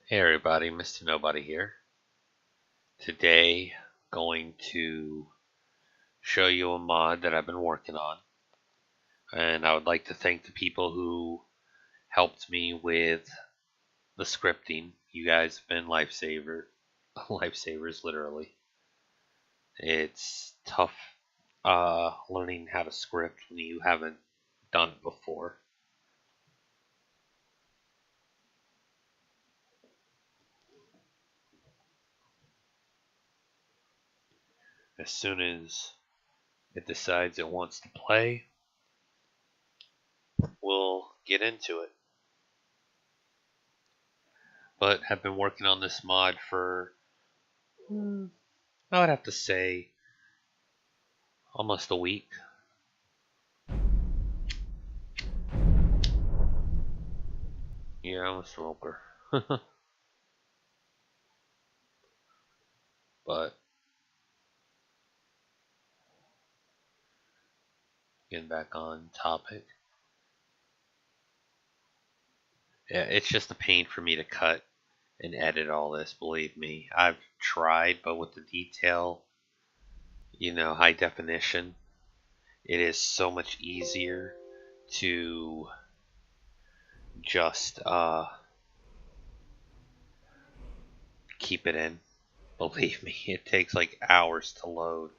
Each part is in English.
Hey everybody, Mr. Nobody here. Today, going to show you a mod that I've been working on. And I would like to thank the people who helped me with the scripting. You guys have been lifesavers, literally. It's tough learning how to script when you haven't done it before. As soon as it decides it wants to play, we'll get into it. But have been working on this mod for, I would have to say, almost a week. Yeah, I'm a smoker. But getting back on topic. Yeah, it's just a pain for me to cut and edit all this, believe me. I've tried, but with the detail, high definition, it is so much easier to just keep it in. Believe me, it takes like hours to load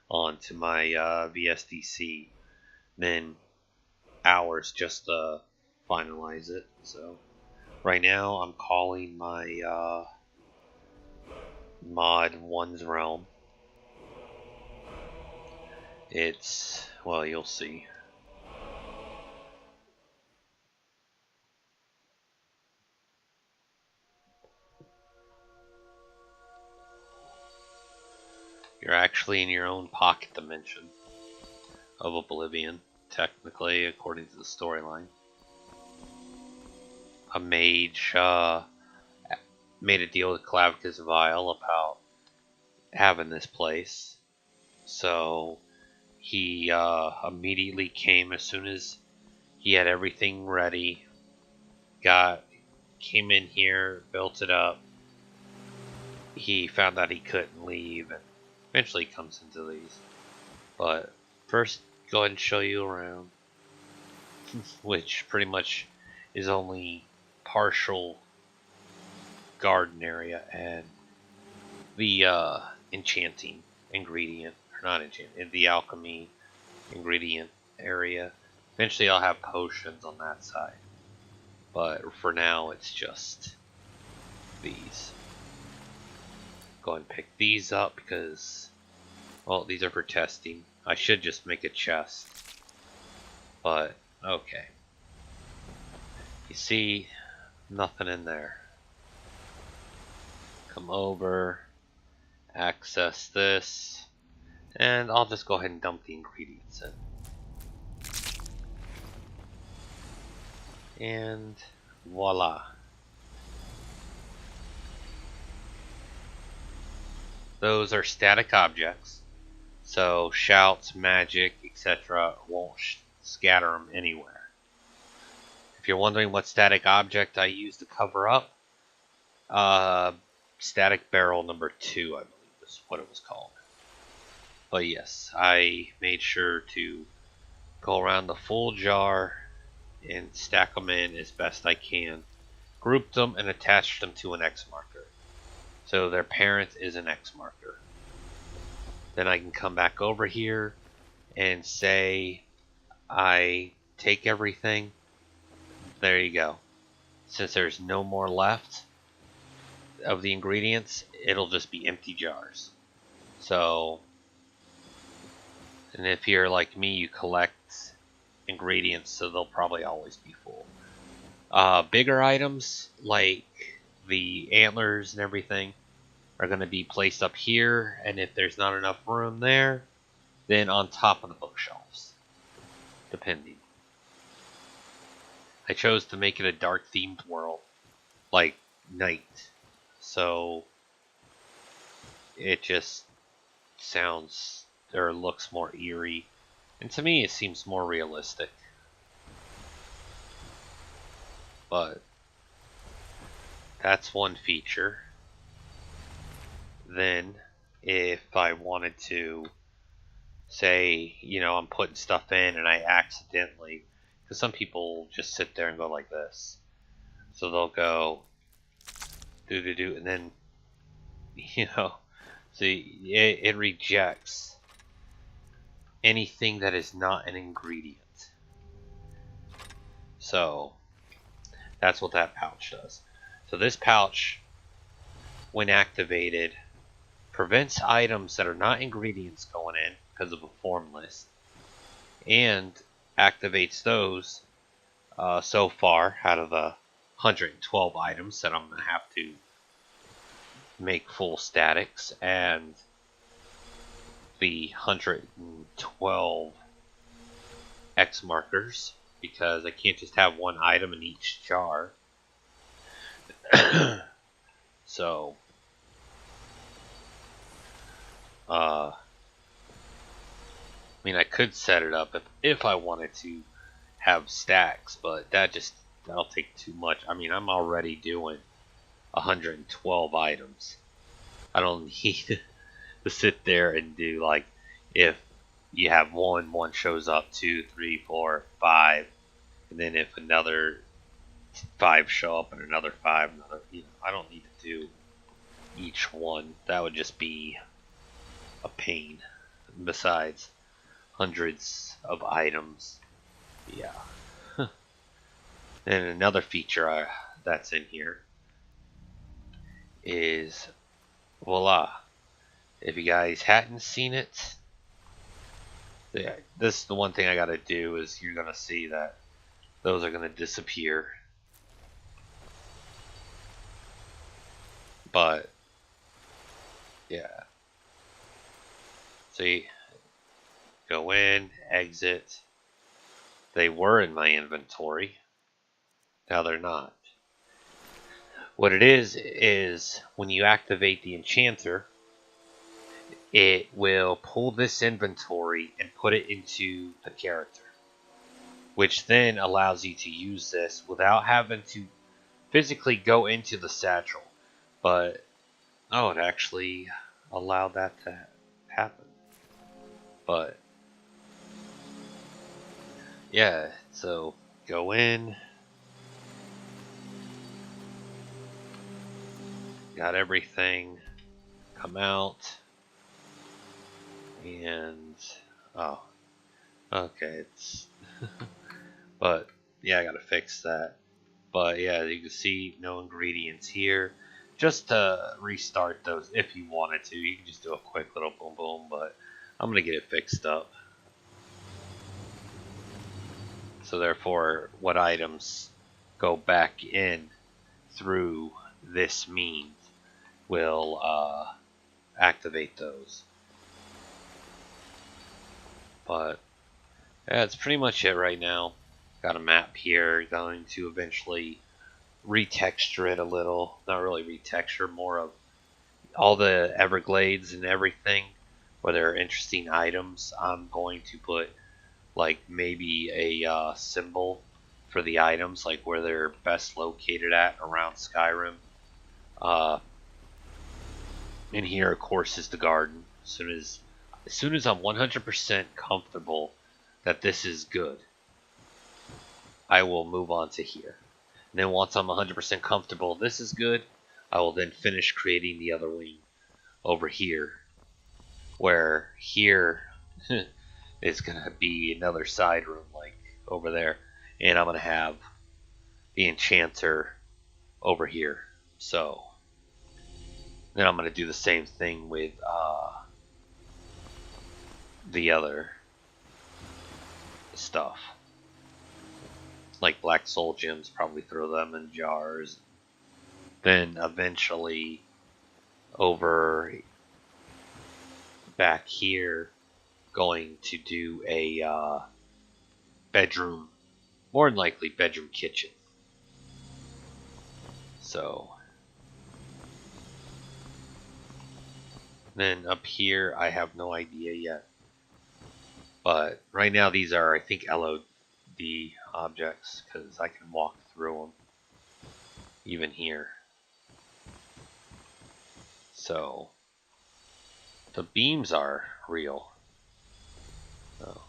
onto my VSDC, then hours just to finalize it. So right now I'm calling my mod OnesRealm. It's, well, you'll see. You're actually in your own pocket dimension of Oblivion, technically, according to the storyline. A mage made a deal with Clavicus Vile about having this place, so he immediately came as soon as he had everything ready. Came in here, built it up. He found out he couldn't leave, and eventually comes into these. But first, go ahead and show you around, which pretty much is only partial garden area and the enchanting ingredient, or not enchanting, the alchemy ingredient area. Eventually I'll have potions on that side, but for now it's just these. Go and pick these up because, well, these are for testing. I should just make a chest, but okay. You see, nothing in there. Come over, access this, and I'll just go ahead and dump the ingredients in. And voila. Those are static objects, so shouts, magic, etc. won't scatter them anywhere. If you're wondering what static object I use to cover up, static barrel number 2, I believe is what it was called. But yes, I made sure to go around the full jar and stack them in as best I can. Grouped them and attached them to an X marker. So their parent is an X marker. Then I can come back over here and say I take everything. There you go. Since there's no more left of the ingredients, it'll just be empty jars. So, and if you're like me, you collect ingredients, so they'll probably always be full. Bigger items like the antlers and everything are going to be placed up here, and if there's not enough room there, then on top of the bookshelves, depending. I chose to make it a dark themed world, like night, so it just sounds or looks more eerie, and to me it seems more realistic. But that's one feature. Then if I wanted to say, I'm putting stuff in and I accidentally, because some people just sit there and go like this. So they'll go do, and then, see, it rejects anything that is not an ingredient. So that's what that pouch does. So this pouch, when activated, prevents items that are not ingredients going in because of a form list, and activates those so far out of the 112 items that I'm going to have to make full statics, and the 112 X markers, because I can't just have one item in each jar. So I mean, I could set it up if I wanted to have stacks, but that'll take too much. I mean, I'm already doing 112 items. I don't need to sit there and do, like, if you have one shows up, 2, 3, 4, 5, and then if another 5 show up and another 5, I don't need to do each one. That would just be a pain. Besides, hundreds of items. Yeah. And another feature that's in here is, voila. If you guys hadn't seen it, this is the one thing I gotta do, is you're gonna see that those are gonna disappear. But yeah. See, go in, exit. They were in my inventory. Now they're not. What it is when you activate the enchanter, it will pull this inventory and put it into the character, which then allows you to use this without having to physically go into the satchel. But it actually allowed that to happen. But yeah, so go in, got everything, come out, and okay, it's but yeah, I gotta fix that. But yeah, you can see no ingredients here. Just to restart those, if you wanted to, you can just do a quick little boom boom, but I'm gonna get it fixed up. So therefore, what items go back in through this means will activate those. But yeah, that's pretty much it right now. Got a map here, going to eventually retexture it a little. Not really retexture, more of all the Everglades and everything where there are interesting items. I'm going to put, like, maybe a symbol for the items, like where they're best located at around Skyrim. In here, of course, is the garden. As soon as I'm 100% comfortable that this is good, I will move on to here. And then once I'm 100% comfortable this is good, I will then finish creating the other wing over here, where here is going to be another side room like over there, and I'm going to have the enchanter over here. So then I'm going to do the same thing with the other stuff, like black soul gems, probably throw them in jars. Then eventually over back here, going to do a bedroom, more than likely bedroom kitchen. So then up here, I have no idea yet. But right now these are, I think, LOD objects, because I can walk through them even here. So the beams are real. Oh,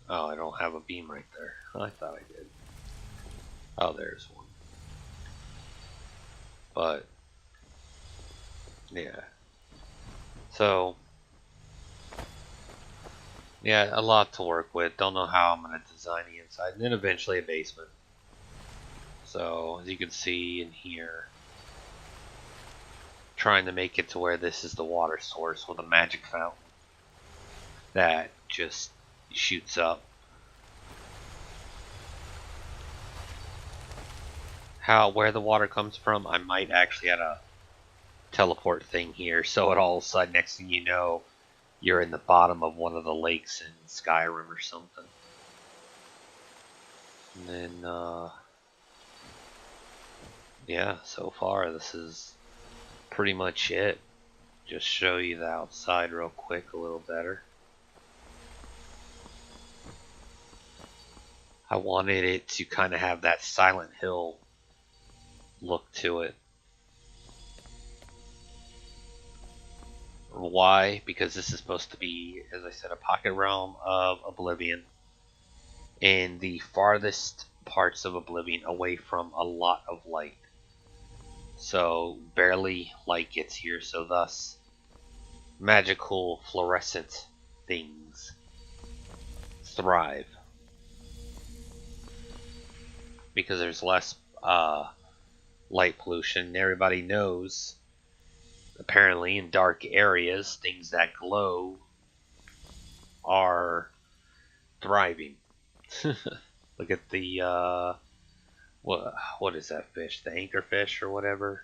I don't have a beam right there. I thought I did. Oh, there's one. But yeah. So yeah, a lot to work with. Don't know how I'm gonna design the inside, and then eventually a basement. So as you can see in here, trying to make it to where this is the water source with a magic fountain that just shoots up. Where the water comes from, I might actually add a teleport thing here, so it all of a sudden, next thing you know, you're in the bottom of one of the lakes in Skyrim or something. And then, yeah, so far this is pretty much it. Just show you the outside real quick a little better. I wanted it to kind of have that Silent Hill look to it. Why? Because this is supposed to be, as I said, a pocket realm of Oblivion, in the farthest parts of Oblivion away from a lot of light. So barely light gets here, so thus magical fluorescent things thrive. Because there's less light pollution. Everybody knows, apparently, in dark areas, things that glow are thriving. Look at the what is that fish? The anchorfish or whatever.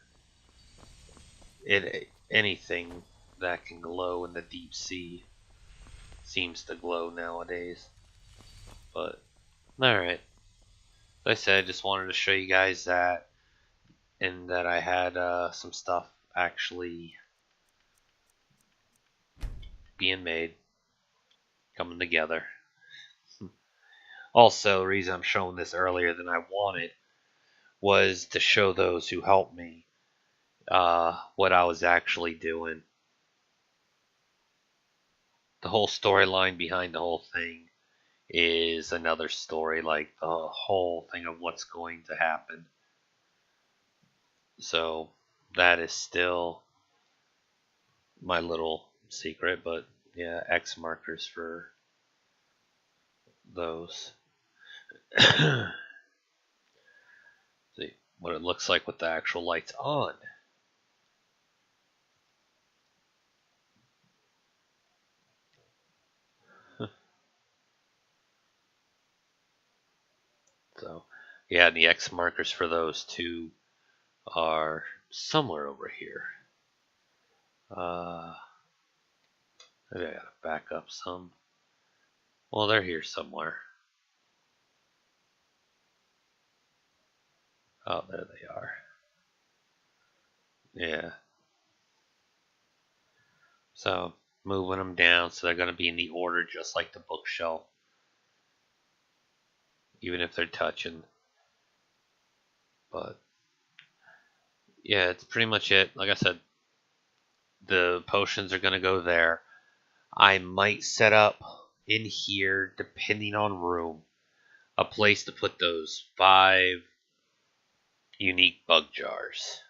Anything that can glow in the deep sea seems to glow nowadays. But all right, as I said, I just wanted to show you guys that, and that I had some stuff actually being made, coming together. Also, the reason I'm showing this earlier than I wanted was to show those who helped me what I was actually doing. The whole storyline behind the whole thing is another story, like the whole thing of what's going to happen. So that is still my little secret, but yeah, X markers for those. See what it looks like with the actual lights on. So yeah, and the X markers for those two are somewhere over here. Maybe I gotta back up some. Well, they're here somewhere. Oh, there they are. Yeah. So moving them down, so they're gonna be in the order just like the bookshelf, even if they're touching. But yeah, it's pretty much it. Like I said, the potions are gonna go there. I might set up in here, depending on room, a place to put those 5 unique bug jars.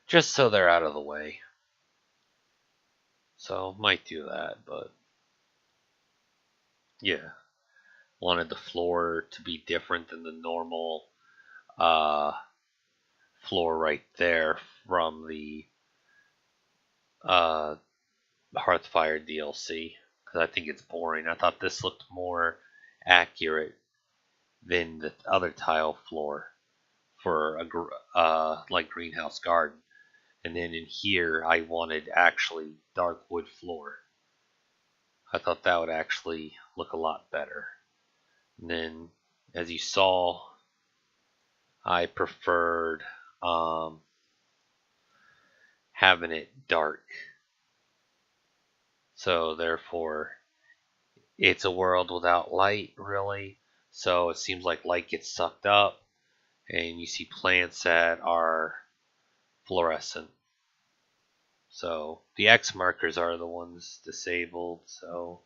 Just so they're out of the way. So, might do that, but yeah. Wanted the floor to be different than the normal floor right there from the Hearthfire DLC. Because I think it's boring. I thought this looked more accurate than the other tile floor for a like greenhouse garden. And then in here, I wanted actually dark wood floor. I thought that would actually look a lot better. And then, as you saw, I preferred having it dark. So therefore, it's a world without light, really. So it seems like light gets sucked up, and you see plants that are fluorescent. So the X markers are the ones disabled, so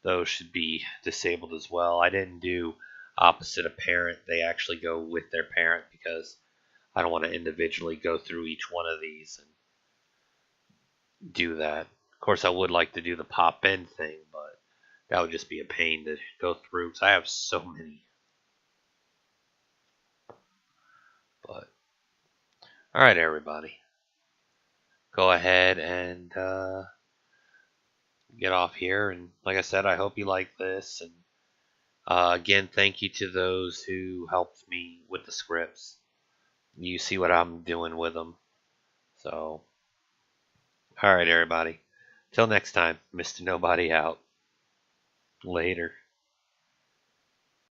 those should be disabled as well. I didn't do opposite a parent. They actually go with their parent because I don't want to individually go through each one of these and do that. Of course, I would like to do the pop in thing, but that would just be a pain to go through because I have so many. But all right, everybody, go ahead and get off here. And like I said, I hope you like this. And again, thank you to those who helped me with the scripts. You see what I'm doing with them. So, all right, everybody. Till next time, Mr. Nobody out. Later.